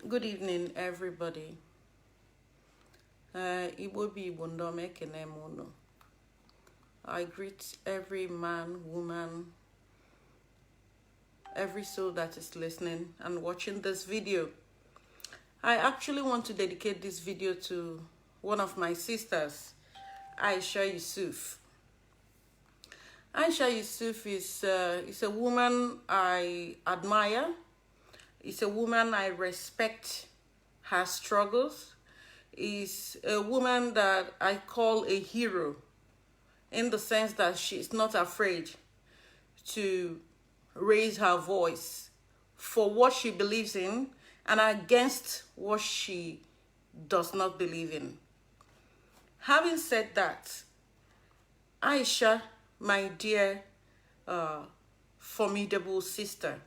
Good evening, everybody. Igbo bi Igbo ndom ekene m unu. I greet every man, woman, every soul that is listening and watching this video. I actually want to dedicate this video to one of my sisters, Aisha Yesufu. Aisha Yesufu is a woman I admire. It's a woman I respect her struggles. Is a woman that I call a hero in the sense that she's not afraid to raise her voice for what she believes in and against what she does not believe in. Having said that, Aisha, my dear formidable sister,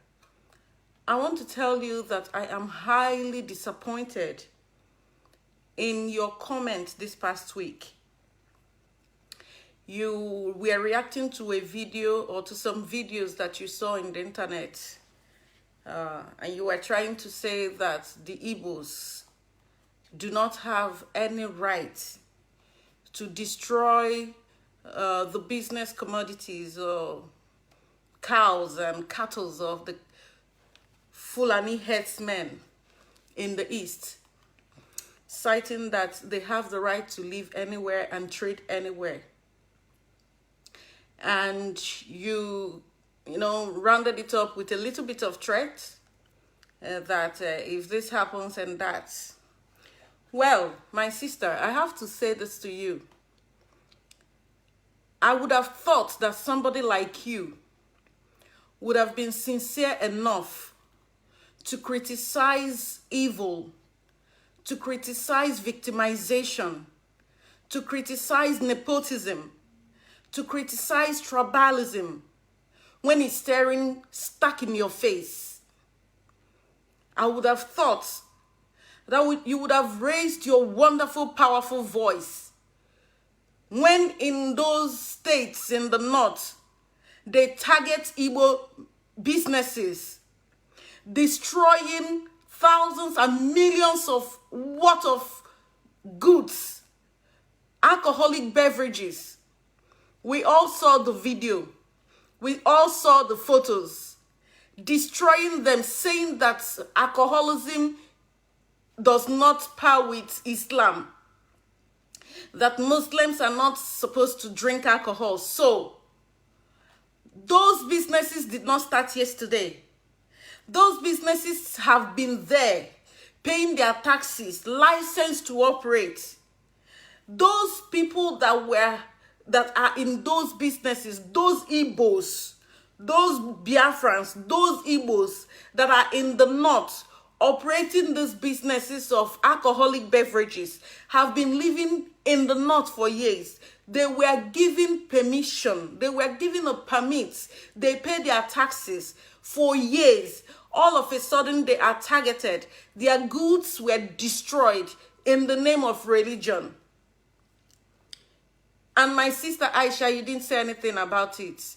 I want to tell you that I am highly disappointed in your comments this past week. You were reacting to a video or to some videos that you saw in the internet, and you were trying to say that the Igbos do not have any right to destroy the business commodities or cows and cattle of the Fulani herdsmen in the East, citing that they have the right to live anywhere and trade anywhere. And you rounded it up with a little bit of threat that if this happens and that. Well, my sister, I have to say this to you. I would have thought that somebody like you would have been sincere enough to criticize evil, to criticize victimization, to criticize nepotism, to criticize tribalism when it's staring stuck in your face. I would have thought that you would have raised your wonderful, powerful voice when in those states in the north, they target Igbo businesses, destroying thousands and millions of worth of goods, alcoholic beverages. We all saw the video. We all saw the photos, destroying them, saying that alcoholism does not pair with Islam, that Muslims are not supposed to drink alcohol. So, those businesses did not start yesterday. Those businesses have been there, paying their taxes, licensed to operate. Those people that are in those businesses, those Igbos, those Biafrans, those Igbos that are in the north, operating these businesses of alcoholic beverages, have been living in the north for years. They were given permission. They were given a permit. They pay their taxes for years. All of a sudden, they are targeted. Their goods were destroyed in the name of religion. And my sister Aisha, you didn't say anything about it.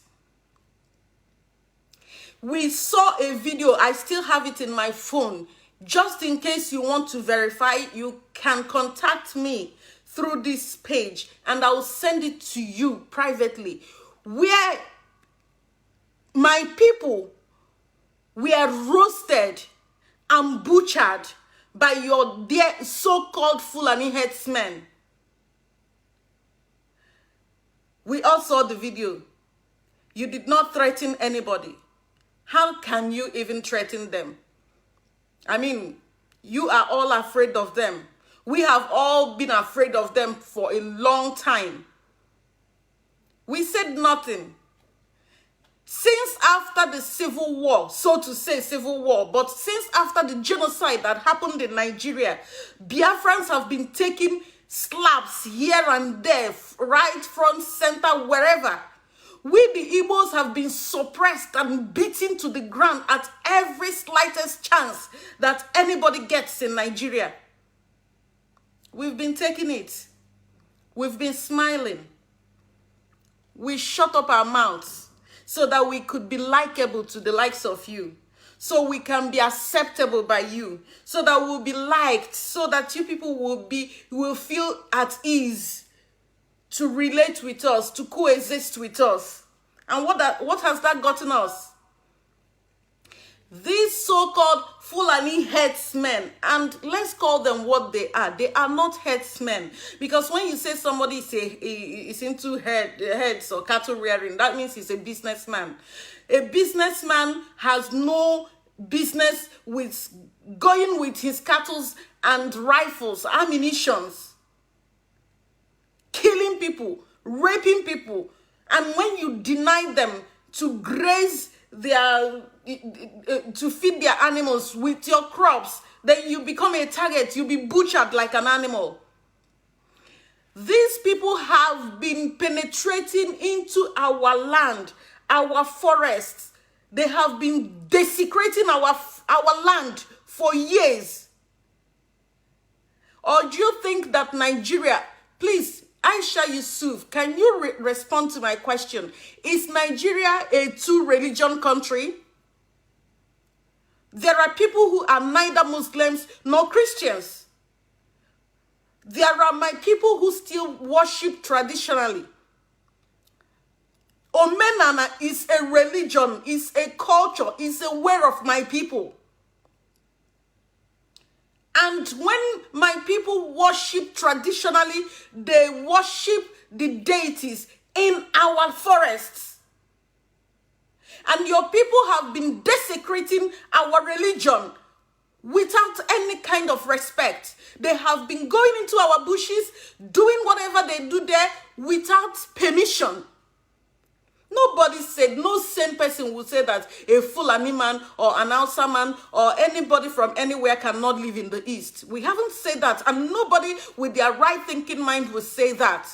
We saw a video. I still have it in my phone. Just in case you want to verify, you can contact me through this page and I will send it to you privately, where my people were roasted and butchered by your dear so-called Fulani headsmen. We all saw the video. You did not threaten anybody. How can you even threaten them? I mean, you are all afraid of them. We have all been afraid of them for a long time. We said nothing. Since after the civil war, so to say civil war, but since after the genocide that happened in Nigeria, Biafrans have been taking slaps here and there, right, front, center, wherever. We, the Igbos, have been suppressed and beaten to the ground at every slightest chance that anybody gets in Nigeria. We've been taking it. We've been smiling. We shut up our mouths so that we could be likable to the likes of you. so we can be acceptable by you, so that we'll be liked, so that you people will feel at ease to relate with us, to coexist with us. And what has that gotten us? These so-called Fulani headsmen, and let's call them what they are not headsmen. Because when you say somebody is into heads or cattle rearing, that means he's a businessman. A businessman has no business with going with his cattle and rifles, ammunitions, killing people, raping people. And when you deny them to graze to feed their animals with your crops, then you become a target. You be butchered like an animal. These people have been penetrating into our land, our forests. They have been desecrating our land for years. Or do you think that Nigeria, please, Aisha Yesufu, can you respond to my question? Is Nigeria a two-religion country? There are people who are neither Muslims nor Christians. There are my people who still worship traditionally. Omenana is a religion, is a culture, is a way of my people. And when my people worship traditionally, they worship the deities in our forests. And your people have been desecrating our religion without any kind of respect. They have been going into our bushes, doing whatever they do there without permission. Nobody said, no sane person would say that a Fulani man or an Hausa man or anybody from anywhere cannot live in the East. We haven't said that, and nobody with their right thinking mind would say that.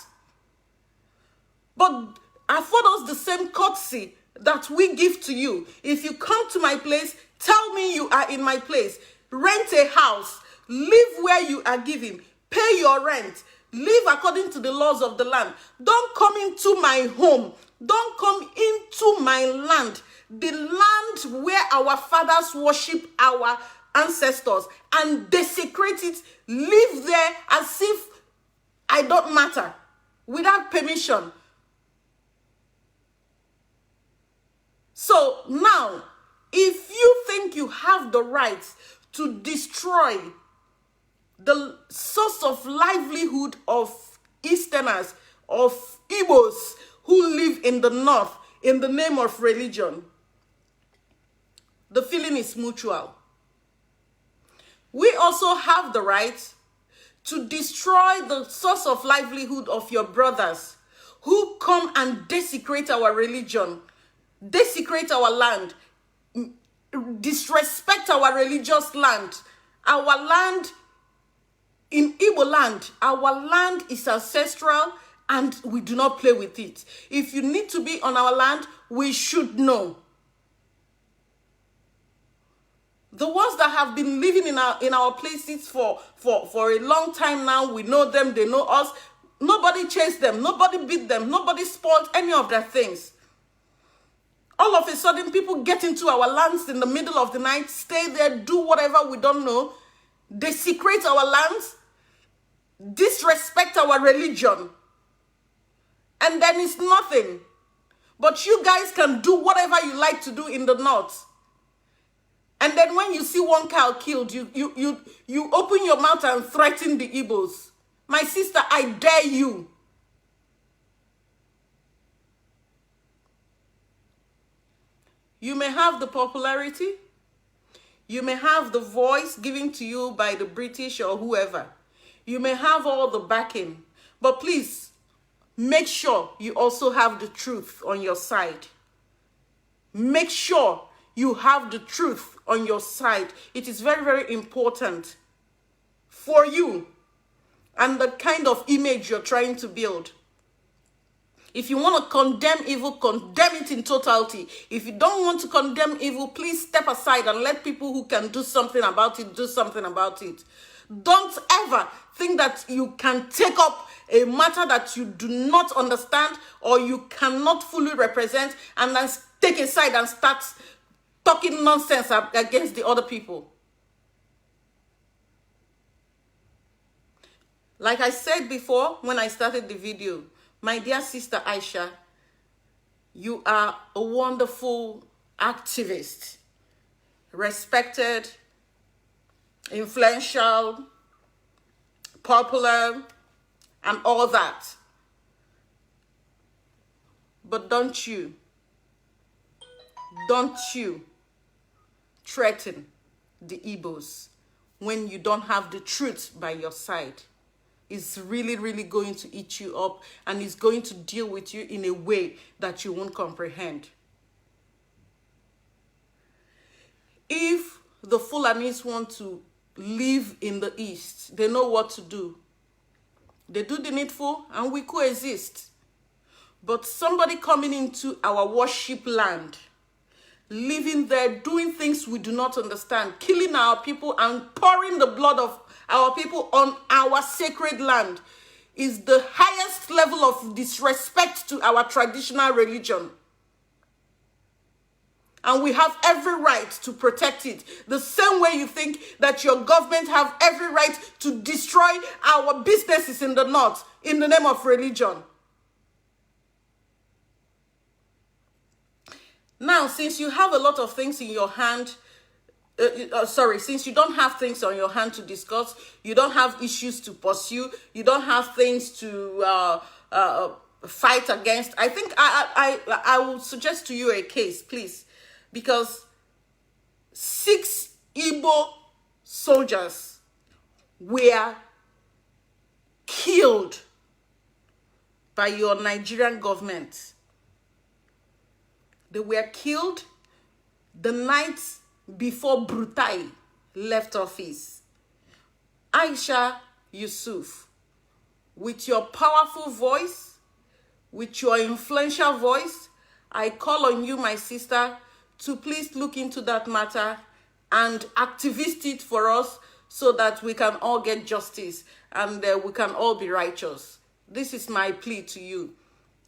But afford us the same courtesy that we give to you. If you come to my place, tell me you are in my place. Rent a house, live where you are giving, pay your rent, live according to the laws of the land. Don't come into my home. Don't come into my land, the land where our fathers worship our ancestors, and desecrate it, live there as if I don't matter, without permission. So now, if you think you have the right to destroy the source of livelihood of Easterners, of Igbos, who live in the north in the name of religion, the feeling is mutual. We also have the right to destroy the source of livelihood of your brothers who come and desecrate our religion, desecrate our land, disrespect our religious land. Our land, in Igbo land, our land is ancestral, and we do not play with it. If you need to be on our land, we should know. The ones that have been living in our places for a long time now, we know them, they know us. Nobody chased them, nobody beat them, nobody spoiled any of their things. All of a sudden, people get into our lands in the middle of the night, stay there, do whatever we don't know, desecrate our lands, disrespect our religion. And then it's nothing. But you guys can do whatever you like to do in the north. And then when you see one cow killed, you open your mouth and threaten the Igbos. My sister, I dare you. You may have the popularity. You may have the voice given to you by the British or whoever. You may have all the backing. But please, make sure you also have the truth on your side. Make sure you have the truth on your side. It is very, very important for you and the kind of image you're trying to build. If you want to condemn evil, condemn it in totality. If you don't want to condemn evil, please step aside and let people who can do something about it do something about it. Don't ever think that you can take up a matter that you do not understand or you cannot fully represent and then take a side and start talking nonsense against the other people. Like I said before when I started the video, my dear sister Aisha, you are a wonderful activist, respected, influential, popular, and all that. But don't you threaten the Igbos when you don't have the truth by your side. It's really, really going to eat you up, and it's going to deal with you in a way that you won't comprehend. If the Fulanis want to live in the East, they know what to do. They do the needful and we coexist. But somebody coming into our worship land, living there, doing things we do not understand, killing our people and pouring the blood of our people on our sacred land, is the highest level of disrespect to our traditional religion. And we have every right to protect it. The same way you think that your government have every right to destroy our businesses in the north in the name of religion. Now, since you have a lot of things in your hand, since you don't have things on your hand to discuss, you don't have issues to pursue, you don't have things to fight against, I think I will suggest to you a case, please. Because 6 Igbo soldiers were killed by your Nigerian government. They were killed the night before Brutai left office. Aisha Yesufu, with your powerful voice, with your influential voice, I call on you, my sister, to please look into that matter and activist it for us so that we can all get justice and we can all be righteous. This is my plea to you.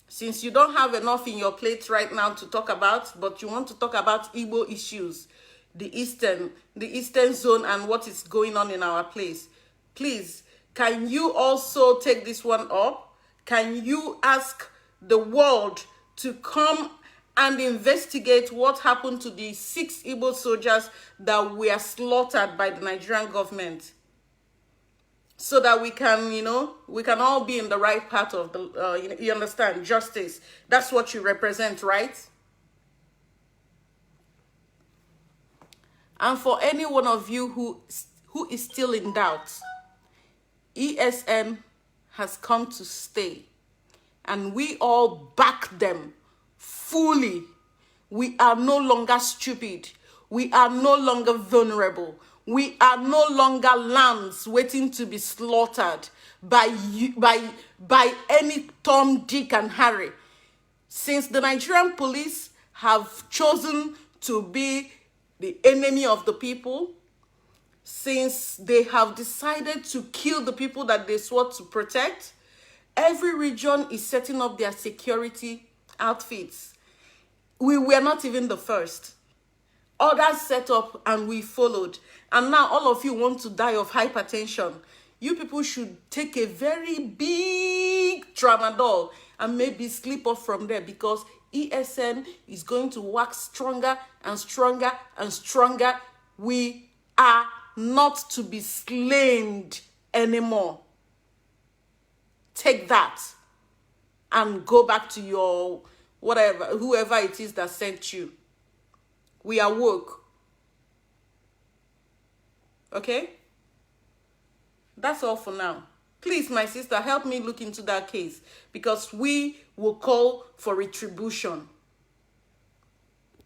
Since you don't have enough in your plate right now to talk about, but you want to talk about Igbo issues, the Eastern zone and what is going on in our place, please, can you also take this one up? Can you ask the world to come and investigate what happened to the 6 Igbo soldiers that were slaughtered by the Nigerian government, so that we can, we can all be in the right path of the, you understand, justice. That's what you represent, right? And for any one of you who is still in doubt, ESN has come to stay, and we all back them fully. We are no longer stupid. We are no longer vulnerable. We are no longer lambs waiting to be slaughtered by any Tom, Dick, and Harry. Since the Nigerian police have chosen to be the enemy of the people, since they have decided to kill the people that they swore to protect, every region is setting up their security outfits. We were not even the first. Others set up and we followed. And now all of you want to die of hypertension. You people should take a very big tramadol and maybe sleep off from there, because ESN is going to wax stronger and stronger and stronger. We are not to be slain anymore. Take that and go back to your whatever, whoever it is that sent you. We are woke. Okay? That's all for now. Please, my sister, help me look into that case, because we will call for retribution.